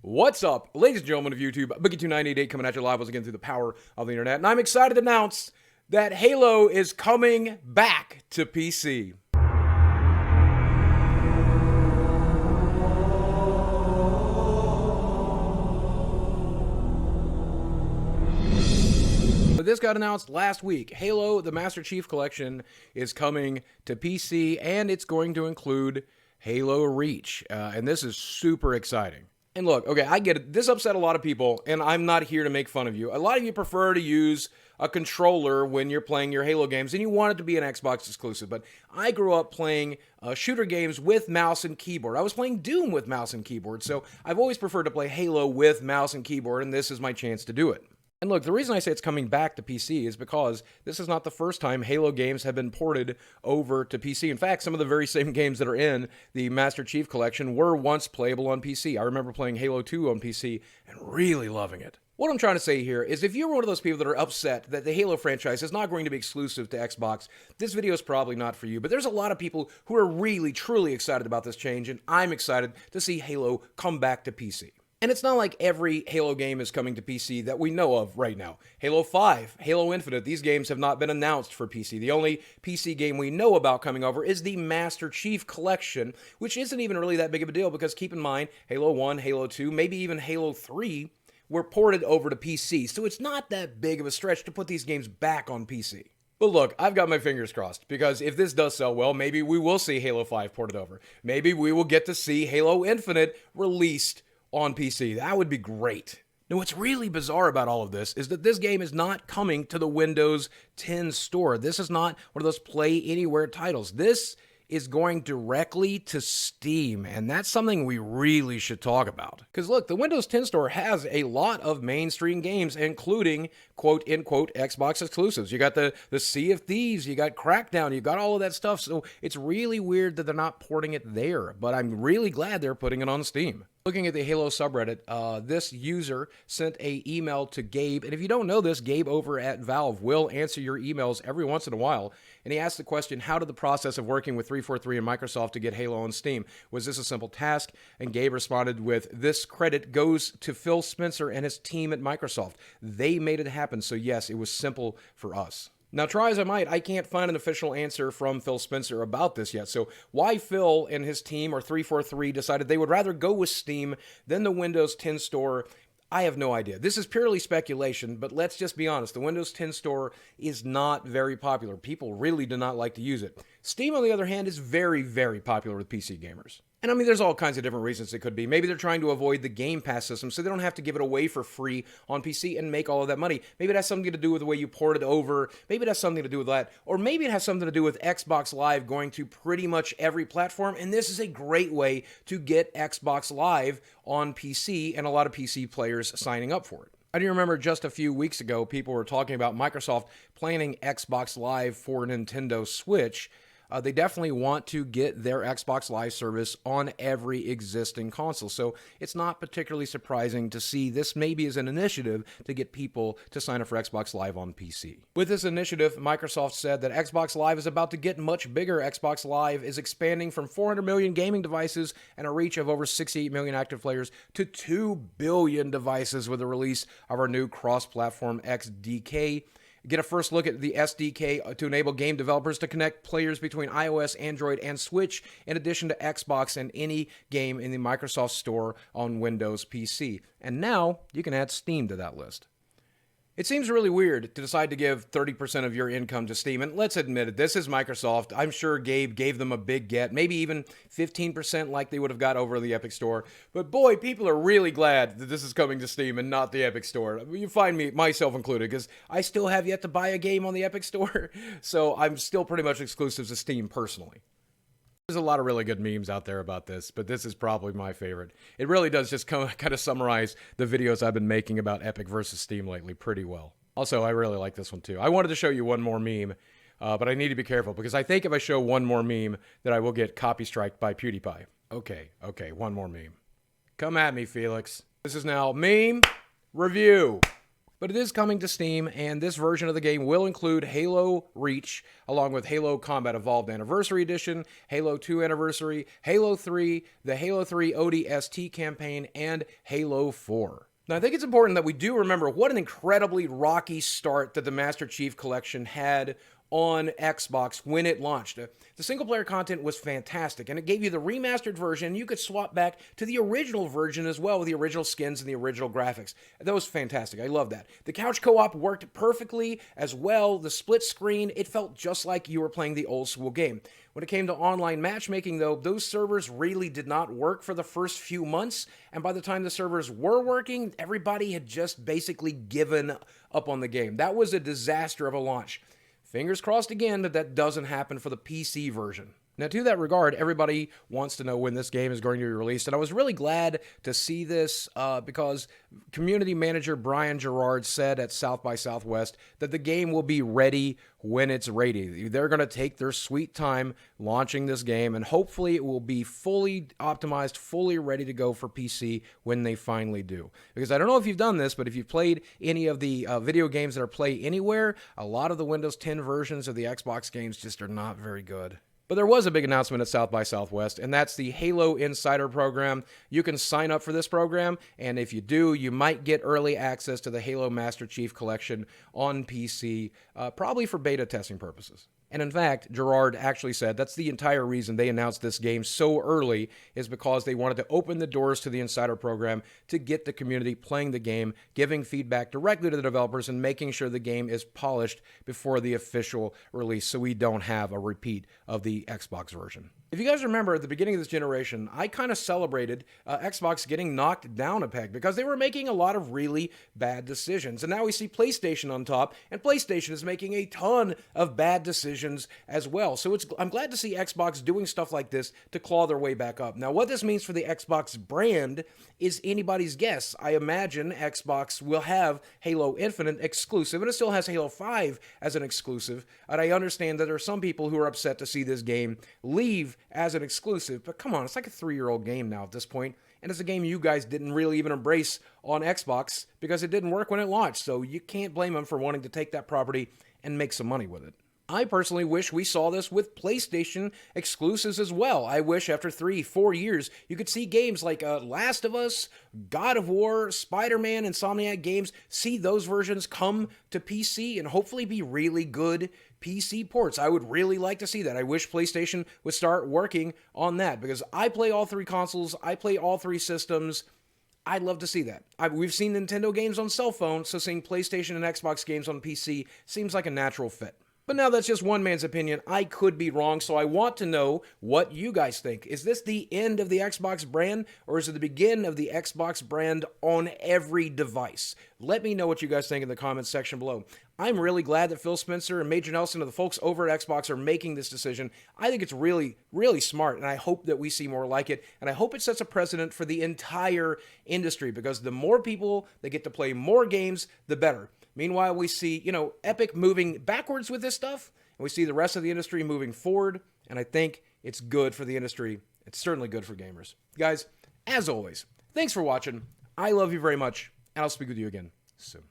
What's up, ladies and gentlemen of YouTube? Boogie2988 coming at you live once again through the power of the internet, and I'm excited to announce that Halo is coming back to PC. This got announced last week. Halo, the Master Chief Collection, is coming to PC, and it's going to include Halo Reach, and this is super exciting. And look, okay, I get it. This upset a lot of people, and I'm not here to make fun of you. A lot of you prefer to use a controller when you're playing your Halo games, and you want it to be an Xbox exclusive. But I grew up playing shooter games with mouse and keyboard. I was playing Doom with mouse and keyboard, so I've always preferred to play Halo with mouse and keyboard, and this is my chance to do it. And look, the reason I say it's coming back to PC is because this is not the first time Halo games have been ported over to PC. In fact, some of the very same games that are in the Master Chief Collection were once playable on PC. I remember playing Halo 2 on PC and really loving it. What I'm trying to say here is if you're one of those people that are upset that the Halo franchise is not going to be exclusive to Xbox, this video is probably not for you. But there's a lot of people who are really, truly excited about this change, and I'm excited to see Halo come back to PC. And it's not like every Halo game is coming to PC that we know of right now. Halo 5, Halo Infinite, these games have not been announced for PC. The only PC game we know about coming over is the Master Chief Collection, which isn't even really that big of a deal because keep in mind, Halo 1, Halo 2, maybe even Halo 3 were ported over to PC. So it's not that big of a stretch to put these games back on PC. But look, I've got my fingers crossed, because if this does sell well, maybe we will see Halo 5 ported over. Maybe we will get to see Halo Infinite released on PC. That would be great. Now, what's really bizarre about all of this is that this game is not coming to the Windows 10 store. This is not one of those Play Anywhere titles. This is going directly to Steam, and that's something we really should talk about. Because look, the Windows 10 store has a lot of mainstream games, including quote-unquote Xbox exclusives. You got the Sea of Thieves, you got Crackdown, you got all of that stuff, so it's really weird that they're not porting it there, but I'm really glad they're putting it on Steam. Looking at the Halo subreddit, this user sent an email to Gabe, and if you don't know this, Gabe over at Valve will answer your emails every once in a while, and he asked the question, how did the process of working with 343 and Microsoft to get Halo on Steam? Was this a simple task? And Gabe responded with, this credit goes to Phil Spencer and his team at Microsoft. They made it happen, so yes, it was simple for us. Now, try as I might, I can't find an official answer from Phil Spencer about this yet. So why Phil and his team, or 343, decided they would rather go with Steam than the Windows 10 store, I have no idea. This is purely speculation, but let's just be honest. The Windows 10 store is not very popular. People really do not like to use it. Steam, on the other hand, is very, very popular with PC gamers. And I mean, there's all kinds of different reasons it could be. Maybe they're trying to avoid the Game Pass system so they don't have to give it away for free on PC and make all of that money. Maybe it has something to do with the way you port it over. Maybe it has something to do with that. Or maybe it has something to do with Xbox Live going to pretty much every platform. And this is a great way to get Xbox Live on PC and a lot of PC players signing up for it. I do remember just a few weeks ago, people were talking about Microsoft planning Xbox Live for Nintendo Switch. They definitely want to get their Xbox Live service on every existing console. So it's not particularly surprising to see this maybe as an initiative to get people to sign up for Xbox Live on PC. With this initiative, Microsoft said that Xbox Live is about to get much bigger. Xbox Live is expanding from 400 million gaming devices and a reach of over 68 million active players to 2 billion devices with the release of our new cross-platform XDK. Get a first look at the SDK to enable game developers to connect players between iOS, Android, and Switch, in addition to Xbox and any game in the Microsoft Store on Windows PC. And now you can add Steam to that list. It seems really weird to decide to give 30% of your income to Steam, and let's admit it, this is Microsoft. I'm sure Gabe gave them a big get, maybe even 15% like they would have got over the Epic Store. But boy, people are really glad that this is coming to Steam and not the Epic Store. You find me, myself included, because I still have yet to buy a game on the Epic Store, so I'm still pretty much exclusive to Steam personally. There's a lot of really good memes out there about this, but this is probably my favorite. It really does just kind of summarize the videos I've been making about Epic versus Steam lately pretty well. Also, I really like this one too. I wanted to show you one more meme, but I need to be careful because I think if I show one more meme that I will get copy striked by PewDiePie. Okay, one more meme. Come at me, Felix. This is now meme review. But it is coming to Steam, and this version of the game will include Halo Reach, along with Halo Combat Evolved Anniversary Edition, Halo 2 Anniversary, Halo 3, the Halo 3 ODST campaign, and Halo 4. Now, I think it's important that we do remember what an incredibly rocky start that the Master Chief Collection had on Xbox when it launched. The single-player content was fantastic, and it gave you the remastered version. You could swap back to the original version as well with the original skins and the original graphics. That was fantastic. I love that. The couch co-op worked perfectly as well. The split screen, it felt just like you were playing the old-school game. When it came to online matchmaking, though, those servers really did not work for the first few months, and by the time the servers were working, everybody had just basically given up on the game. That was a disaster of a launch. Fingers crossed again that that doesn't happen for the PC version. Now, to that regard, everybody wants to know when this game is going to be released, and I was really glad to see this because community manager Brian Gerard said at South by Southwest that the game will be ready when it's ready. They're going to take their sweet time launching this game, and hopefully it will be fully optimized, fully ready to go for PC when they finally do. Because I don't know if you've done this, but if you've played any of the video games that are Play Anywhere, a lot of the Windows 10 versions of the Xbox games just are not very good. But there was a big announcement at South by Southwest, and that's the Halo Insider program. You can sign up for this program, and if you do, you might get early access to the Halo Master Chief Collection on PC, probably for beta testing purposes. And in fact, Gerard actually said that's the entire reason they announced this game so early is because they wanted to open the doors to the Insider program to get the community playing the game, giving feedback directly to the developers, and making sure the game is polished before the official release so we don't have a repeat of the Xbox version. If you guys remember at the beginning of this generation, I kind of celebrated Xbox getting knocked down a peg because they were making a lot of really bad decisions. And now we see PlayStation on top, and PlayStation is making a ton of bad decisions as well. So I'm glad to see Xbox doing stuff like this to claw their way back up. Now, what this means for the Xbox brand is anybody's guess. I imagine Xbox will have Halo Infinite exclusive, and it still has Halo 5 as an exclusive. And I understand that there are some people who are upset to see this game leave as an exclusive, but come on, it's like a 3-year-old game now at this point, and it's a game you guys didn't really even embrace on Xbox because it didn't work when it launched, so you can't blame them for wanting to take that property and make some money with it. I personally wish we saw this with PlayStation exclusives as well. I wish after 3-4 years you could see games like Last of Us, God of War, Spider-Man, Insomniac Games, see those versions come to PC and hopefully be really good PC ports. I would really like to see that. I wish PlayStation would start working on that because I play all 3 consoles, I play all 3 systems. I'd love to see that. We've seen Nintendo games on cell phones, so seeing PlayStation and Xbox games on PC seems like a natural fit. But now that's just one man's opinion. I could be wrong, so I want to know what you guys think. Is this the end of the Xbox brand, or is it the beginning of the Xbox brand on every device? Let me know what you guys think in the comments section below. I'm really glad that Phil Spencer and Major Nelson and the folks over at Xbox are making this decision. I think it's really, really smart, and I hope that we see more like it, and I hope it sets a precedent for the entire industry, because the more people that get to play more games, the better. Meanwhile, we see, Epic moving backwards with this stuff, and we see the rest of the industry moving forward, and I think it's good for the industry. It's certainly good for gamers. Guys, as always, thanks for watching. I love you very much, and I'll speak with you again soon.